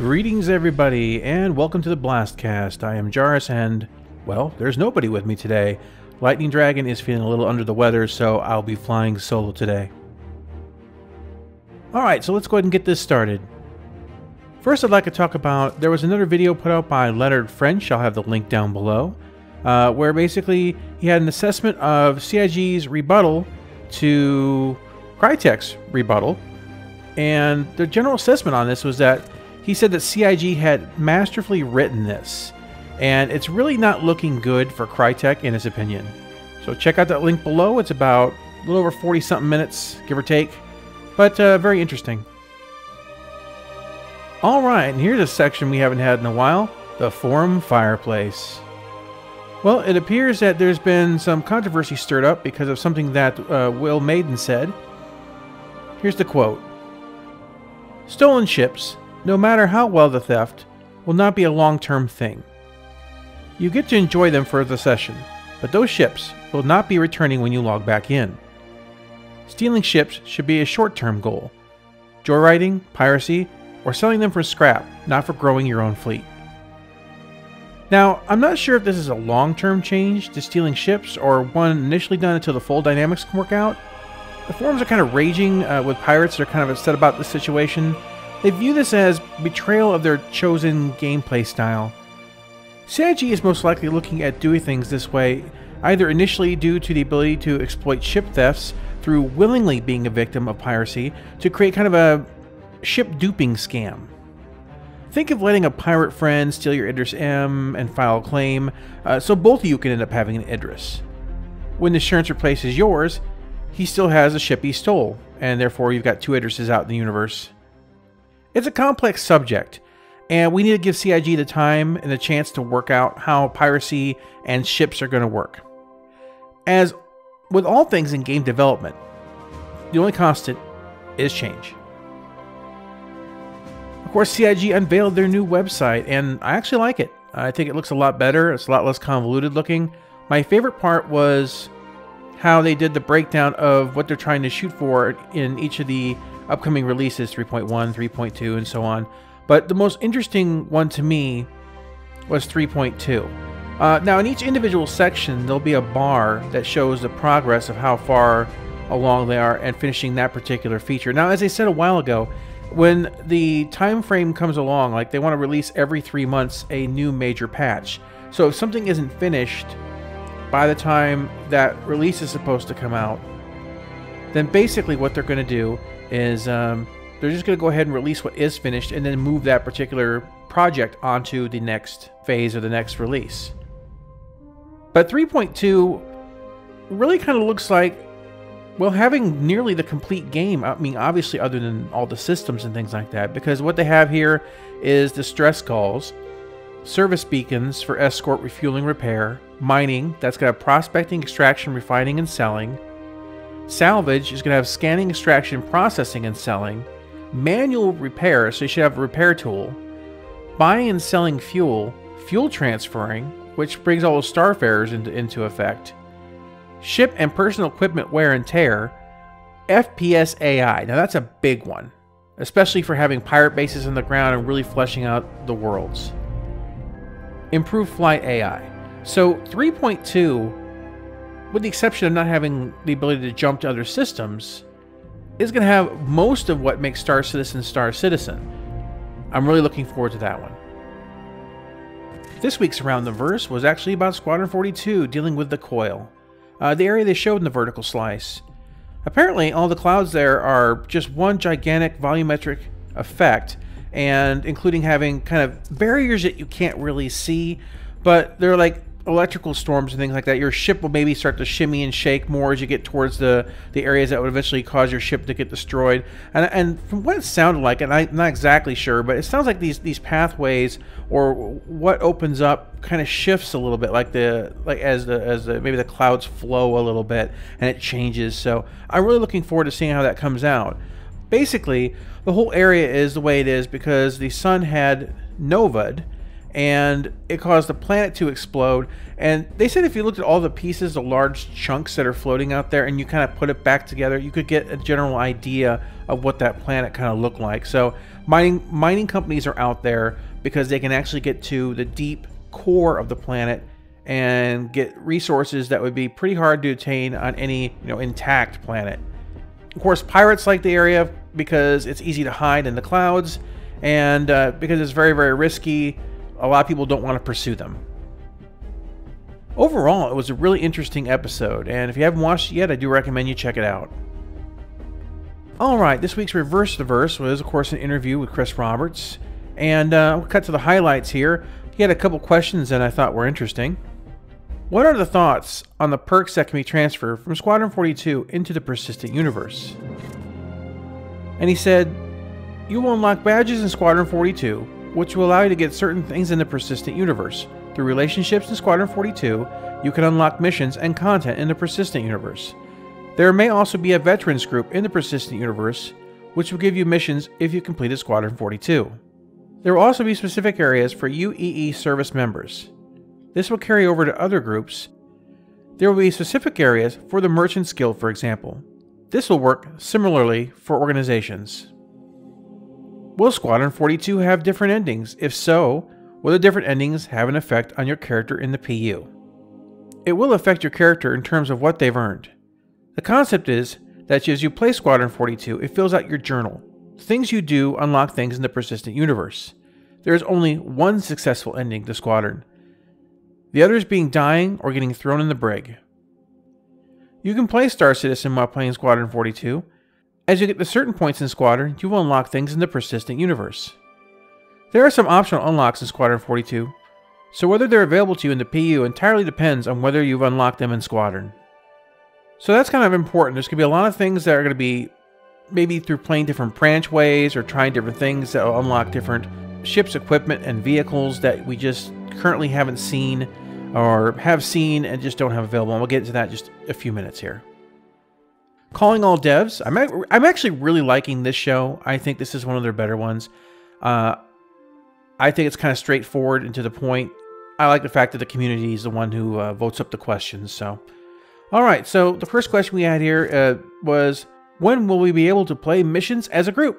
Greetings everybody, and welcome to the BlastCast. I am Jarus, and, well, there's nobody with me today. Lightning Dragon is feeling a little under the weather, so I'll be flying solo today. Alright, so let's go ahead and get this started. First, I'd like to talk about, there was another video put out by Leonard French, I'll have the link down below, where basically he had an assessment of CIG's rebuttal to Crytek's rebuttal, and the general assessment on this was that he said that CIG had masterfully written this, and it's really not looking good for Crytek in his opinion. So check out that link below. It's about a little over 40-something minutes, give or take, but very interesting. Alright, and here's a section we haven't had in a while, the forum fireplace. Well, it appears that there's been some controversy stirred up because of something that Will Maiden said. Here's the quote. "Stolen ships, no matter how well the theft, will not be a long-term thing. You get to enjoy them for the session, but those ships will not be returning when you log back in. Stealing ships should be a short-term goal. Joyriding, piracy, or selling them for scrap, not for growing your own fleet." Now, I'm not sure if this is a long-term change to stealing ships or one initially done until the full dynamics can work out. The forums are kind of raging with pirates that are kind of upset about this situation. They view this as betrayal of their chosen gameplay style. CIG is most likely looking at doing things this way, either initially due to the ability to exploit ship thefts through willingly being a victim of piracy to create kind of a ship duping scam. Think of letting a pirate friend steal your Idris M and file a claim, so both of you can end up having an Idris. When the insurance replaces yours, he still has a ship he stole, and therefore you've got two Idrises out in the universe. It's a complex subject, and we need to give CIG the time and the chance to work out how piracy and ships are going to work. As with all things in game development, the only constant is change. Of course, CIG unveiled their new website, and I actually like it. I think it looks a lot better. It's a lot less convoluted looking. My favorite part was how they did the breakdown of what they're trying to shoot for in each of the upcoming releases, 3.1, 3.2, and so on. But the most interesting one to me was 3.2. Now, in each individual section, there'll be a bar that shows the progress of how far along they are and finishing that particular feature. Now, as I said a while ago, when the time frame comes along, like they want to release every 3 months a new major patch. So if something isn't finished by the time that release is supposed to come out, then basically what they're going to do is they're just going to go ahead and release what is finished and then move that particular project onto the next phase or the next release. But 3.2 really kind of looks like, well, having nearly the complete game. I mean, obviously other than all the systems and things like that, because what they have here is distress calls, service beacons for escort, refueling, repair, mining, that's going to have prospecting, extraction, refining, and selling. Salvage is going to have scanning, extraction, processing, and selling. Manual repair, so you should have a repair tool. Buying and selling fuel. Fuel transferring, which brings all the starfarers into effect. Ship and personal equipment wear and tear. FPS AI, now that's a big one, especially for having pirate bases on the ground and really fleshing out the worlds. Improved flight AI. So 3.2, with the exception of not having the ability to jump to other systems, is going to have most of what makes Star Citizen Star Citizen. I'm really looking forward to that one. This week's Around the Verse was actually about Squadron 42 dealing with the COIL, the area they showed in the vertical slice. Apparently, all the clouds there are just one gigantic volumetric effect, and including having kind of barriers that you can't really see, but they're like electrical storms and things like that. Your ship will maybe start to shimmy and shake more as you get towards the areas that would eventually cause your ship to get destroyed. And from what it sounded like, and I'm not exactly sure, but it sounds like these pathways or what opens up kind of shifts a little bit, like as maybe the clouds flow a little bit and it changes. So I'm really looking forward to seeing how that comes out. Basically, the whole area is the way it is because the sun had nova'd, and it caused the planet to explode. And they said if you looked at all the pieces, the large chunks that are floating out there, and you kind of put it back together, you could get a general idea of what that planet kind of looked like. So mining companies are out there because they can actually get to the deep core of the planet and get resources that would be pretty hard to attain on any intact planet. Of course, pirates like the area because it's easy to hide in the clouds, and because it's very, very risky, a lot of people don't want to pursue them. Overall, it was a really interesting episode, and if you haven't watched it yet, I do recommend you check it out. Alright, this week's Reverse the Verse was, of course, an interview with Chris Roberts, and we'll cut to the highlights here. He had a couple questions that I thought were interesting. What are the thoughts on the perks that can be transferred from Squadron 42 into the Persistent Universe? And he said, you will unlock badges in Squadron 42, which will allow you to get certain things in the Persistent Universe. Through relationships in Squadron 42, you can unlock missions and content in the Persistent Universe. There may also be a Veterans group in the Persistent Universe, which will give you missions if you completed Squadron 42. There will also be specific areas for UEE service members. This will carry over to other groups. There will be specific areas for the Merchants Guild, for example. This will work similarly for organizations. Will Squadron 42 have different endings? If so, will the different endings have an effect on your character in the PU? It will affect your character in terms of what they've earned. The concept is that as you play Squadron 42, it fills out your journal. Things you do unlock things in the Persistent Universe. There is only one successful ending to Squadron. The others being dying or getting thrown in the brig. You can play Star Citizen while playing Squadron 42. As you get to certain points in Squadron, you will unlock things in the Persistent Universe. There are some optional unlocks in Squadron 42, so whether they're available to you in the PU entirely depends on whether you've unlocked them in Squadron. So that's kind of important. There's going to be a lot of things that are going to be maybe through playing different branchways or trying different things that will unlock different ships, equipment, and vehicles that we just currently haven't seen or have seen and just don't have available. And we'll get into that in just a few minutes here. Calling all devs. I'm actually really liking this show. I think this is one of their better ones. I think it's kind of straightforward and to the point. I like the fact that the community is the one who votes up the questions. So, all right. So the first question we had here was, when will we be able to play missions as a group?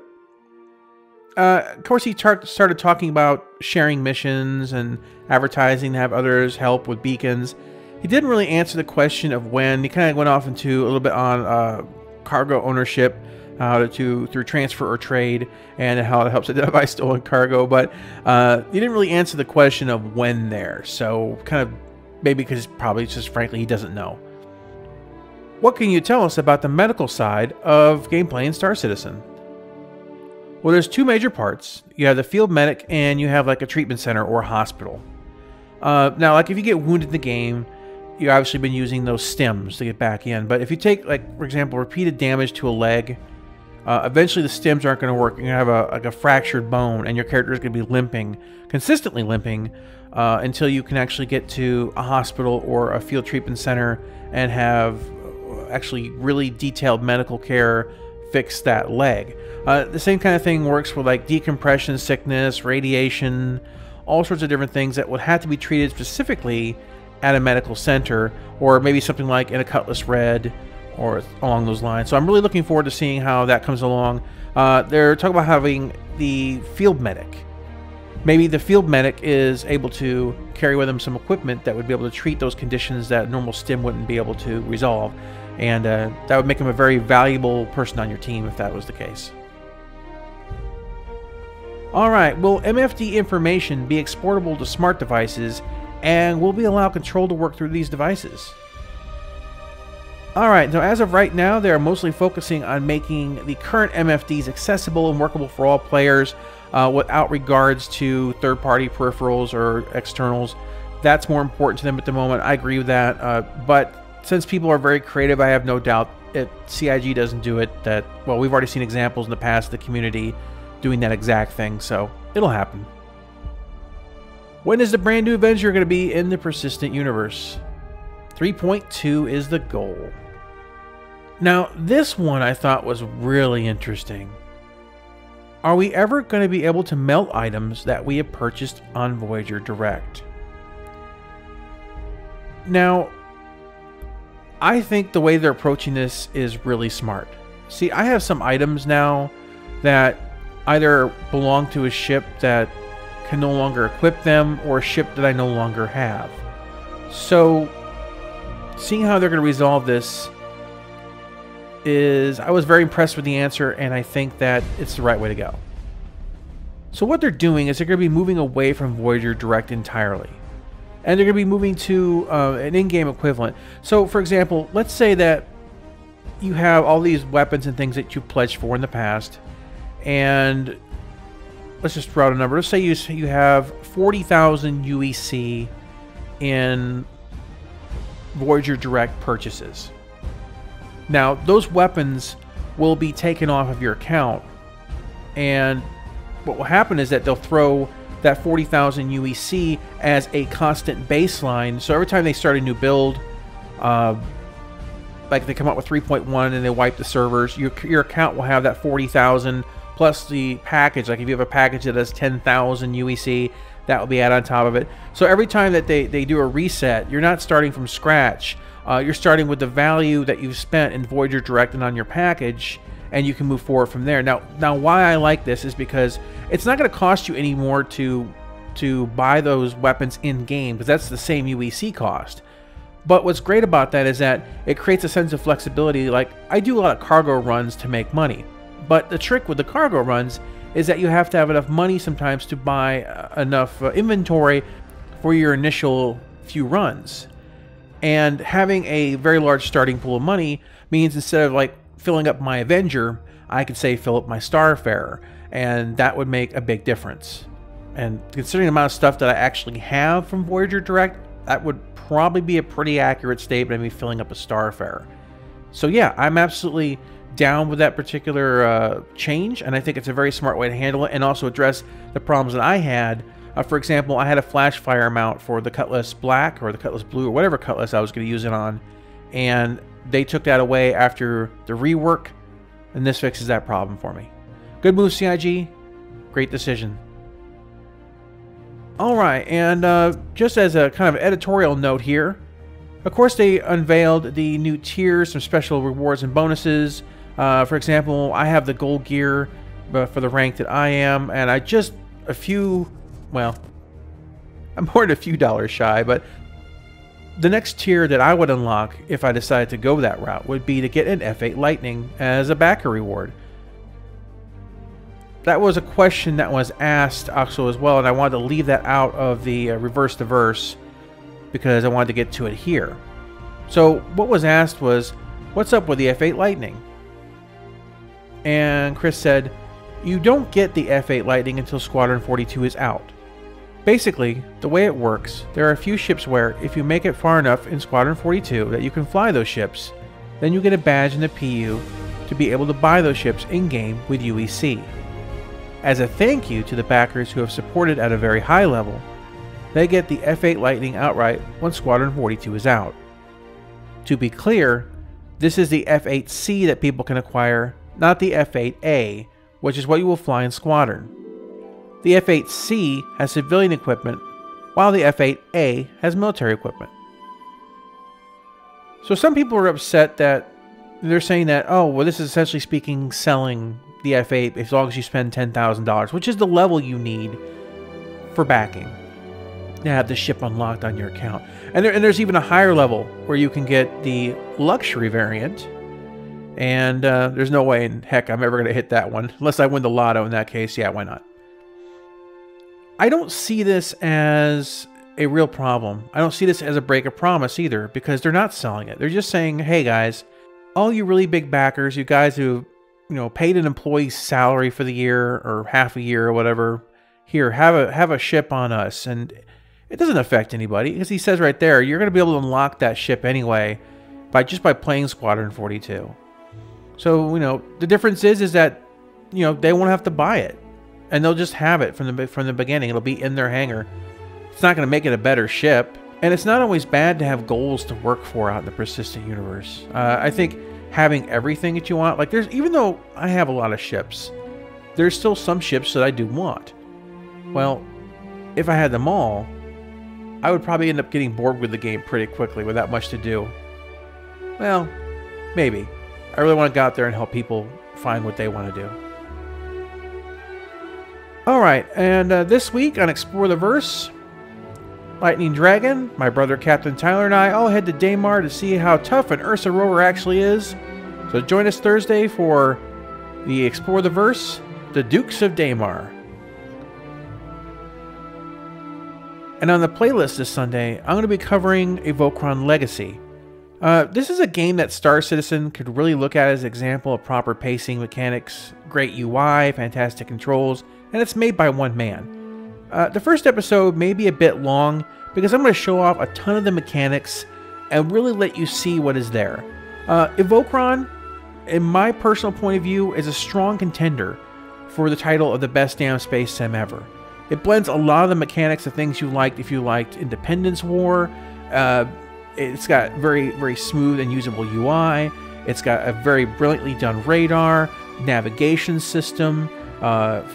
Of course, he started talking about sharing missions and advertising to have others help with beacons. He didn't really answer the question of when. He kind of went off into a little bit on cargo ownership, through transfer or trade, and how it helps identify stolen cargo. But he didn't really answer the question of when there. So kind of maybe because probably just frankly he doesn't know. What can you tell us about the medical side of gameplay in Star Citizen? Well, there's two major parts. You have the field medic and you have like a treatment center or hospital. Now, like if you get wounded in the game, you've obviously been using those stems to get back in. But if you take, like, for example, repeated damage to a leg, eventually the stems aren't going to work. You're going to have a fractured bone, and your character is going to be limping, consistently limping, until you can actually get to a hospital or a field treatment center and have actually really detailed medical care fix that leg. The same kind of thing works with like decompression sickness, radiation, all sorts of different things that would have to be treated specifically at a medical center, or maybe something like in a Cutlass Red or along those lines. So I'm really looking forward to seeing how that comes along. They're talking about having the field medic. Maybe the field medic is able to carry with him some equipment that would be able to treat those conditions that normal stim wouldn't be able to resolve. And that would make him a very valuable person on your team if that was the case. Alright, will MFD information be exportable to smart devices, and will we allow control to work through these devices? Alright, now as of right now, they are mostly focusing on making the current MFDs accessible and workable for all players without regards to third-party peripherals or externals. That's more important to them at the moment. I agree with that. But since people are very creative, I have no doubt if CIG doesn't do it, that, well, we've already seen examples in the past of the community doing that exact thing, so it'll happen. When is the brand new Avenger going to be in the Persistent Universe? 3.2 is the goal. Now, this one I thought was really interesting. Are we ever going to be able to melt items that we have purchased on Voyager Direct? Now, I think the way they're approaching this is really smart. See, I have some items now that either belong to a ship that can no longer equip them, or a ship that I no longer have. So, seeing how they're going to resolve this I was very impressed with the answer, and I think that it's the right way to go. So what they're doing is they're going to be moving away from Voyager Direct entirely. And they're going to be moving to an in-game equivalent. So, for example, let's say that you have all these weapons and things that you pledged for in the past, and let's just throw out a number. Let's say you have 40,000 UEC in Voyager Direct purchases. Now, those weapons will be taken off of your account, and what will happen is that they'll throw that 40,000 UEC as a constant baseline. So every time they start a new build, like they come out with 3.1 and they wipe the servers, your account will have that 40,000 plus the package. Like if you have a package that has 10,000 UEC, that will be added on top of it. So every time that they do a reset, you're not starting from scratch. You're starting with the value that you've spent in Voyager Direct and on your package, and you can move forward from there. Now why I like this is because it's not going to cost you any more to buy those weapons in game, because that's the same UEC cost. But what's great about that is that it creates a sense of flexibility. Like, I do a lot of cargo runs to make money, but the trick with the cargo runs is that you have to have enough money sometimes to buy enough inventory for your initial few runs. And having a very large starting pool of money means instead of like filling up my Avenger, I could say fill up my Starfarer, and that would make a big difference. And considering the amount of stuff that I actually have from Voyager Direct, that would probably be a pretty accurate statement of me filling up a Starfarer. So yeah, I'm absolutely down with that particular change, and I think it's a very smart way to handle it and also address the problems that I had. For example, I had a flash fire mount for the Cutlass Black or the Cutlass Blue or whatever Cutlass I was going to use it on, and they took that away after the rework, and this fixes that problem for me. Good move, CIG. Great decision. Alright, and just as a kind of editorial note here, of course they unveiled the new tiers, some special rewards and bonuses. For example, I have the gold gear for the rank that I am, and I just well, I'm more than a few dollars shy, but the next tier that I would unlock if I decided to go that route would be to get an F8 Lightning as a backer reward. That was a question that was asked also as well, and I wanted to leave that out of the reverse to verse because I wanted to get to it here. So what was asked was, what's up with the F8 Lightning? And Chris said, you don't get the F8 Lightning until Squadron 42 is out. Basically, the way it works, there are a few ships where if you make it far enough in Squadron 42 that you can fly those ships, then you get a badge in the PU to be able to buy those ships in-game with UEC. As a thank you to the backers who have supported at a very high level, they get the F8 Lightning outright when Squadron 42 is out. To be clear, this is the F8C that people can acquire, not the F8A, which is what you will fly in Squadron. The F8C has civilian equipment, while the F8A has military equipment. So some people are upset that they're saying that, oh, well, this is essentially speaking selling the F8 as long as you spend $10,000, which is the level you need for backing to have the ship unlocked on your account. And there's even a higher level where you can get the luxury variant, and there's no way in heck I'm ever going to hit that one, unless I win the lotto. In that case, yeah, why not? I don't see this as a real problem. I don't see this as a break of promise either, because they're not selling it. They're just saying, hey guys, all you really big backers, you guys who paid an employee's salary for the year or half a year or whatever, here, have a ship on us. And it doesn't affect anybody, because he says right there, you're going to be able to unlock that ship anyway just by playing Squadron 42. So, the difference is that, they won't have to buy it. And they'll just have it from the beginning. It'll be in their hangar. It's not going to make it a better ship. And it's not always bad to have goals to work for out in the persistent universe. I think having everything that you want, like even though I have a lot of ships, there's still some ships that I do want. Well, if I had them all, I would probably end up getting bored with the game pretty quickly without much to do. Well, maybe. I really want to go out there and help people find what they want to do. Alright, and this week on Explore the Verse, Lightning Dragon, my brother Captain Tyler, and I all head to Daymar to see how tough an Ursa rover actually is. So join us Thursday for the Explore the Verse, the Dukes of Daymar. And on the playlist this Sunday, I'm going to be covering Evokron Legacy. This is a game that Star Citizen could really look at as an example of proper pacing mechanics, great UI, fantastic controls, and it's made by one man. The first episode may be a bit long because I'm going to show off a ton of the mechanics and really let you see what is there. Evokron, in my personal point of view, is a strong contender for the title of the best damn space sim ever. It blends a lot of the mechanics of things you liked if you liked Independence War. It's got very, very smooth and usable UI. It's got a very brilliantly done radar, navigation system,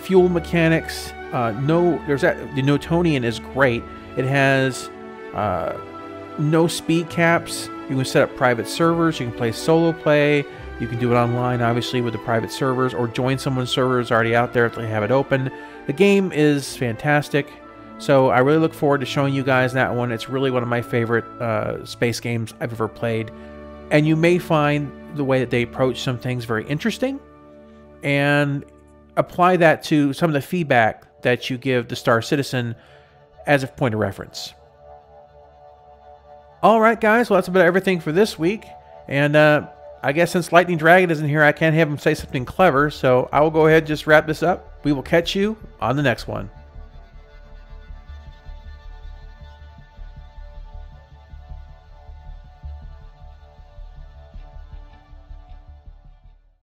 fuel mechanics. The Newtonian is great. It has no speed caps. You can set up private servers. You can play solo play. You can do it online, obviously, with the private servers, or join someone's servers already out there if they have it open. The game is fantastic, so I really look forward to showing you guys that one. It's really one of my favorite space games I've ever played, and you may find the way that they approach some things very interesting, and apply that to some of the feedback that you give the Star Citizen as a point of reference. Alright guys, well that's about everything for this week, and I guess since Lightning Dragon isn't here, I can't have him say something clever, so I will go ahead and just wrap this up. We will catch you on the next one.